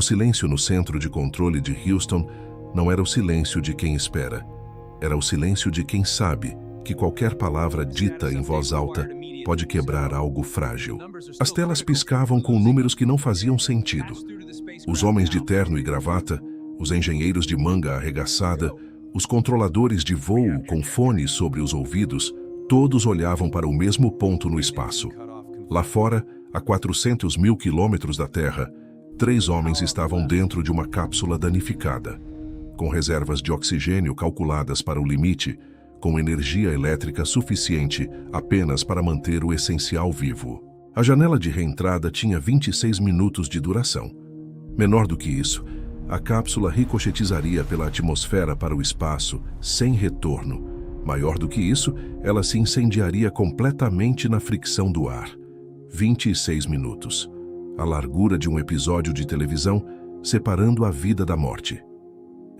silêncio no centro de controle de Houston não era o silêncio de quem espera. Era o silêncio de quem sabe que qualquer palavra dita em voz alta pode quebrar algo frágil. As telas piscavam com números que não faziam sentido. Os homens de terno e gravata, os engenheiros de manga arregaçada, os controladores de voo com fones sobre os ouvidos, todos olhavam para o mesmo ponto no espaço. Lá fora, a 400 mil quilômetros da Terra, 3 homens estavam dentro de uma cápsula danificada, com reservas de oxigênio calculadas para o limite, com energia elétrica suficiente apenas para manter o essencial vivo. A janela de reentrada tinha 26 minutos de duração. Menor do que isso, a cápsula ricochetizaria pela atmosfera para o espaço, sem retorno. Maior do que isso, ela se incendiaria completamente na fricção do ar. 26 minutos. A largura de um episódio de televisão, separando a vida da morte.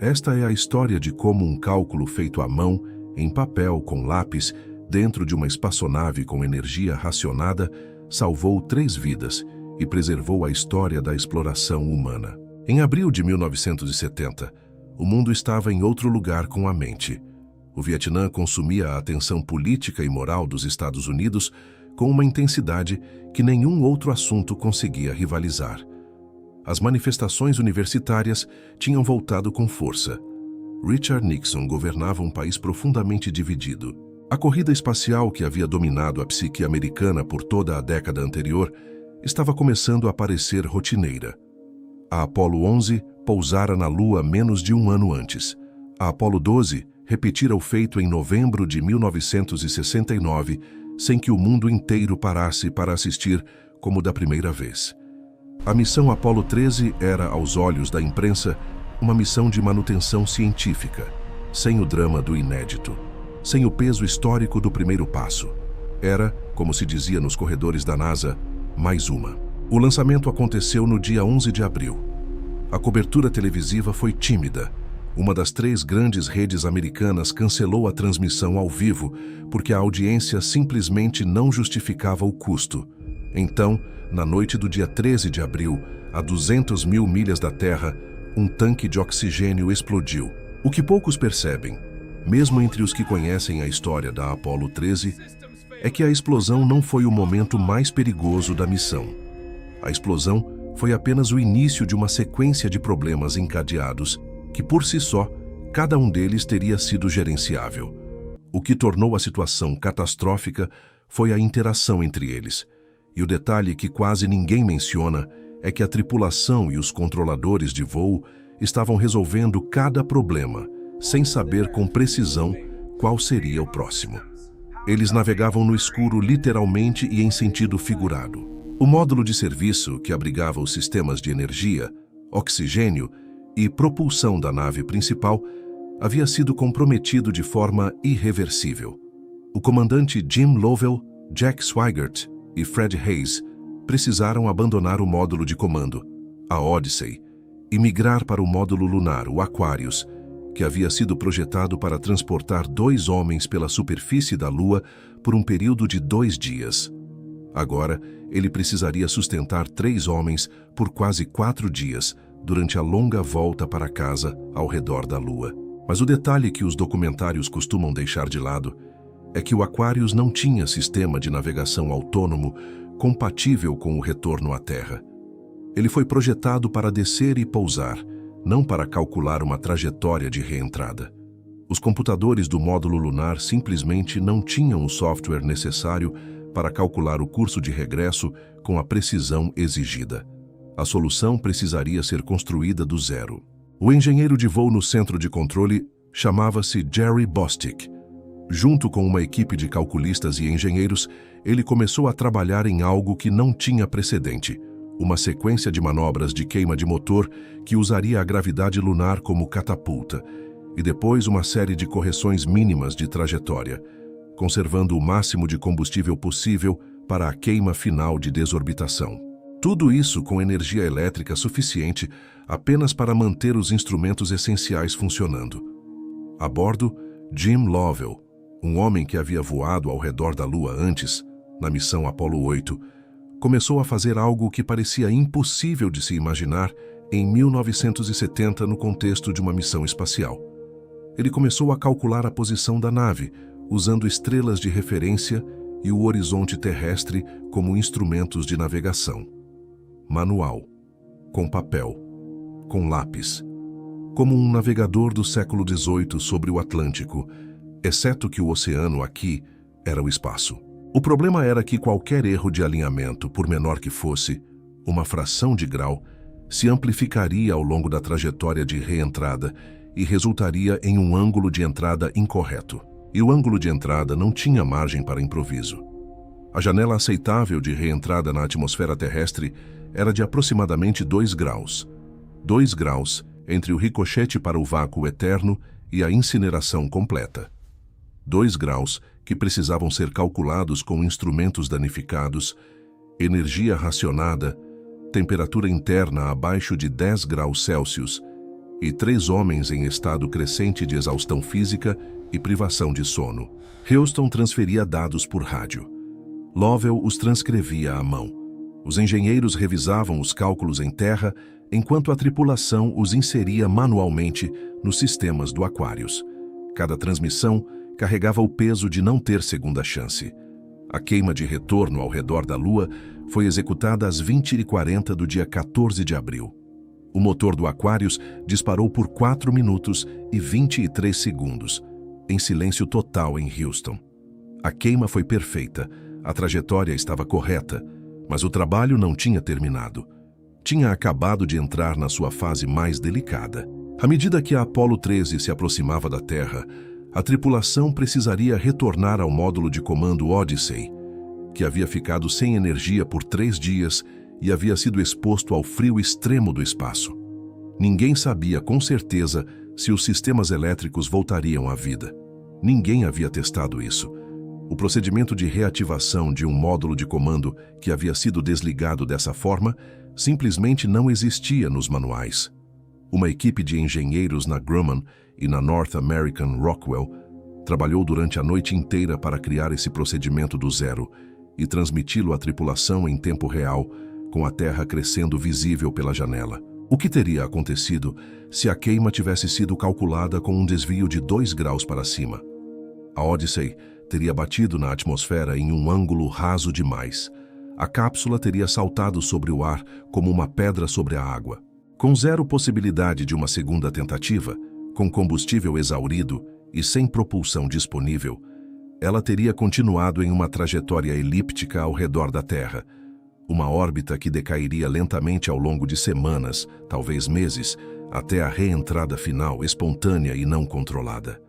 Esta é a história de como um cálculo feito à mão, em papel com lápis, dentro de uma espaçonave com energia racionada, salvou 3 vidas e preservou a história da exploração humana. Em abril de 1970, o mundo estava em outro lugar com a mente. O Vietnã consumia a atenção política e moral dos Estados Unidos com uma intensidade que nenhum outro assunto conseguia rivalizar. As manifestações universitárias tinham voltado com força. Richard Nixon governava um país profundamente dividido. A corrida espacial que havia dominado a psique americana por toda a década anterior estava começando a parecer rotineira. A Apollo 11 pousara na Lua menos de um ano antes. A Apollo 12 repetira o feito em novembro de 1969, sem que o mundo inteiro parasse para assistir como da primeira vez. A missão Apollo 13 era, aos olhos da imprensa, uma missão de manutenção científica, sem o drama do inédito, sem o peso histórico do primeiro passo. Era, como se dizia nos corredores da NASA, mais uma. O lançamento aconteceu no dia 11 de abril. A cobertura televisiva foi tímida. Uma das 3 grandes redes americanas cancelou a transmissão ao vivo porque a audiência simplesmente não justificava o custo. Então, na noite do dia 13 de abril, a 200 mil milhas da Terra, um tanque de oxigênio explodiu. O que poucos percebem, mesmo entre os que conhecem a história da Apollo 13, é que a explosão não foi o momento mais perigoso da missão. A explosão foi apenas o início de uma sequência de problemas encadeados que, por si só, cada um deles teria sido gerenciável. O que tornou a situação catastrófica foi a interação entre eles. E o detalhe que quase ninguém menciona é que a tripulação e os controladores de voo estavam resolvendo cada problema, sem saber com precisão qual seria o próximo. Eles navegavam no escuro literalmente e em sentido figurado. O módulo de serviço, que abrigava os sistemas de energia, oxigênio e propulsão da nave principal, havia sido comprometido de forma irreversível. O comandante Jim Lovell, Jack Swigert e Fred Hayes precisaram abandonar o módulo de comando, a Odyssey, e migrar para o módulo lunar, o Aquarius, que havia sido projetado para transportar 2 homens pela superfície da Lua por um período de 2 dias. Agora, ele precisaria sustentar 3 homens por quase 4 dias, durante a longa volta para casa ao redor da Lua. Mas o detalhe que os documentários costumam deixar de lado é que o Aquarius não tinha sistema de navegação autônomo compatível com o retorno à Terra. Ele foi projetado para descer e pousar, não para calcular uma trajetória de reentrada. Os computadores do módulo lunar simplesmente não tinham o software necessário para calcular o curso de regresso com a precisão exigida. A solução precisaria ser construída do zero. O engenheiro de voo no centro de controle chamava-se Jerry Bostick. Junto com uma equipe de calculistas e engenheiros, ele começou a trabalhar em algo que não tinha precedente, uma sequência de manobras de queima de motor que usaria a gravidade lunar como catapulta, e depois uma série de correções mínimas de trajetória, conservando o máximo de combustível possível para a queima final de desorbitação. Tudo isso com energia elétrica suficiente apenas para manter os instrumentos essenciais funcionando. A bordo, Jim Lovell, um homem que havia voado ao redor da Lua antes, na missão Apollo 8, começou a fazer algo que parecia impossível de se imaginar em 1970 no contexto de uma missão espacial. Ele começou a calcular a posição da nave, usando estrelas de referência e o horizonte terrestre como instrumentos de navegação. Manual, com papel, com lápis, como um navegador do século XVIII sobre o Atlântico, exceto que o oceano aqui era o espaço. O problema era que qualquer erro de alinhamento, por menor que fosse, uma fração de grau, se amplificaria ao longo da trajetória de reentrada e resultaria em um ângulo de entrada incorreto. E o ângulo de entrada não tinha margem para improviso. A janela aceitável de reentrada na atmosfera terrestre era de aproximadamente 2 graus. 2 graus entre o ricochete para o vácuo eterno e a incineração completa. 2 graus que precisavam ser calculados com instrumentos danificados, energia racionada, temperatura interna abaixo de 10 graus Celsius e 3 homens em estado crescente de exaustão física e privação de sono. Houston transferia dados por rádio. Lovell os transcrevia à mão. Os engenheiros revisavam os cálculos em terra, enquanto a tripulação os inseria manualmente nos sistemas do Aquarius. Cada transmissão carregava o peso de não ter segunda chance. A queima de retorno ao redor da Lua foi executada às 20h40 do dia 14 de abril. O motor do Aquarius disparou por 4 minutos e 23 segundos, em silêncio total em Houston. A queima foi perfeita, a trajetória estava correta, mas o trabalho não tinha terminado. Tinha acabado de entrar na sua fase mais delicada. À medida que a Apollo 13 se aproximava da Terra, a tripulação precisaria retornar ao módulo de comando Odyssey, que havia ficado sem energia por 3 dias e havia sido exposto ao frio extremo do espaço. Ninguém sabia com certeza se os sistemas elétricos voltariam à vida. Ninguém havia testado isso. O procedimento de reativação de um módulo de comando que havia sido desligado dessa forma simplesmente não existia nos manuais. Uma equipe de engenheiros na Grumman e na North American Rockwell trabalhou durante a noite inteira para criar esse procedimento do zero e transmiti-lo à tripulação em tempo real, com a Terra crescendo visível pela janela. O que teria acontecido se a queima tivesse sido calculada com um desvio de 2 graus para cima? A Odyssey teria batido na atmosfera em um ângulo raso demais. A cápsula teria saltado sobre o ar como uma pedra sobre a água. Com zero possibilidade de uma segunda tentativa, com combustível exaurido e sem propulsão disponível, ela teria continuado em uma trajetória elíptica ao redor da Terra, uma órbita que decairia lentamente ao longo de semanas, talvez meses, até a reentrada final espontânea e não controlada.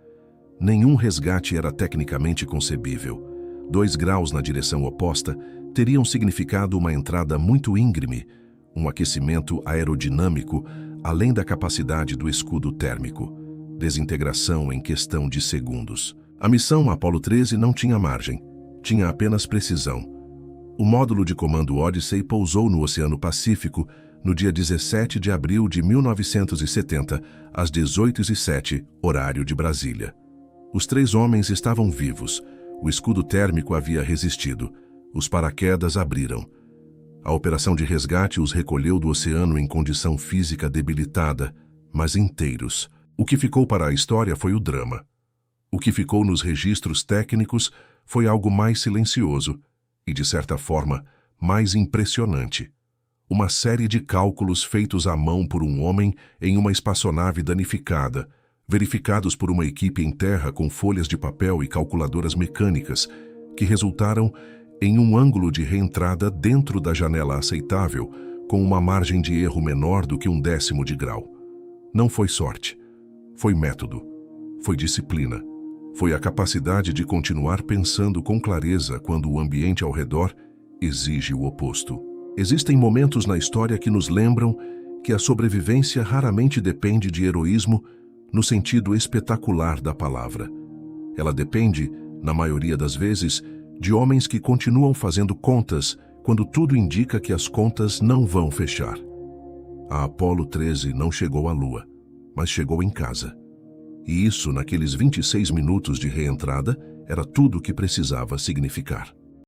Nenhum resgate era tecnicamente concebível. 2 graus na direção oposta teriam significado uma entrada muito íngreme, um aquecimento aerodinâmico além da capacidade do escudo térmico, desintegração em questão de segundos. A missão Apollo 13 não tinha margem, tinha apenas precisão. O módulo de comando Odyssey pousou no Oceano Pacífico no dia 17 de abril de 1970, às 18h07, horário de Brasília. Os 3 homens estavam vivos, o escudo térmico havia resistido, os paraquedas abriram. A operação de resgate os recolheu do oceano em condição física debilitada, mas inteiros. O que ficou para a história foi o drama. O que ficou nos registros técnicos foi algo mais silencioso e, de certa forma, mais impressionante. Uma série de cálculos feitos à mão por um homem em uma espaçonave danificada, verificados por uma equipe em terra com folhas de papel e calculadoras mecânicas, que resultaram em um ângulo de reentrada dentro da janela aceitável, com uma margem de erro menor do que 1/10 de grau. Não foi sorte. Foi método. Foi disciplina. Foi a capacidade de continuar pensando com clareza quando o ambiente ao redor exige o oposto. Existem momentos na história que nos lembram que a sobrevivência raramente depende de heroísmo no sentido espetacular da palavra. Ela depende, na maioria das vezes, de homens que continuam fazendo contas quando tudo indica que as contas não vão fechar. A Apollo 13 não chegou à Lua, mas chegou em casa. E isso, naqueles 26 minutos de reentrada, era tudo o que precisava significar.